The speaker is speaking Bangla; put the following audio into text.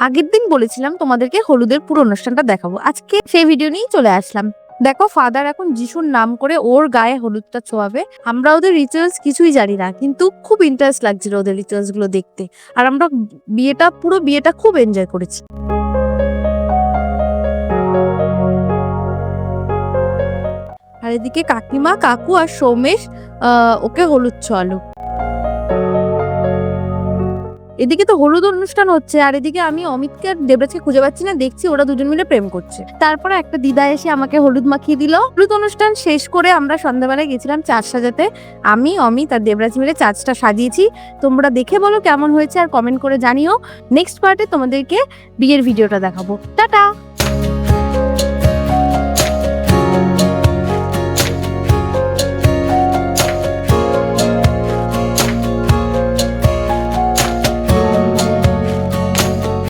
আগের দিন বলেছিলাম তোমাদেরকে হলুদের পুরো অনুষ্ঠানটা দেখাবো, আজকে সেই ভিডিও নিয়েই চলে আসলাম। দেখো ফাদার এখন যিশুর নাম করে ওর গায়ে হলুদটা ছোঁয়াবে। আমরা ওদের রিচুয়ালস কিছুই জানি না, কিন্তু খুব ইন্টারেস্ট লাগছিল ওদের রিচুয়ালস গুলো দেখতে। আর আমরা পুরো বিয়েটা খুব এনজয় করেছি। আর এদিকে কাকিমা, কাকু আর সৌমেশ ওকে হলুদ ছোঁয়ালো। এদিকে তো হলুদ অনুষ্ঠান হচ্ছে, আর এদিকে আমি অমিতকে আর দেবরাজকে খুঁজে পাচ্ছি না, দেখছি ওরা দুজন মিলে প্রেম করছে। তারপরে একটা দিদা এসে আমাকে হলুদ মাখিয়ে দিল। হলুদ অনুষ্ঠান শেষ করে আমরা সন্ধ্যাবেলায় গেছিলাম চাঁদ সাজাতে। আমি, অমিত আর দেবরাজ মিলে চাঁদটা সাজিয়েছি। তোমরা দেখে বলো কেমন হয়েছে আর কমেন্ট করে জানিও। নেক্সট পার্টে তোমাদেরকে বিয়ের ভিডিওটা দেখাবো। টাটা।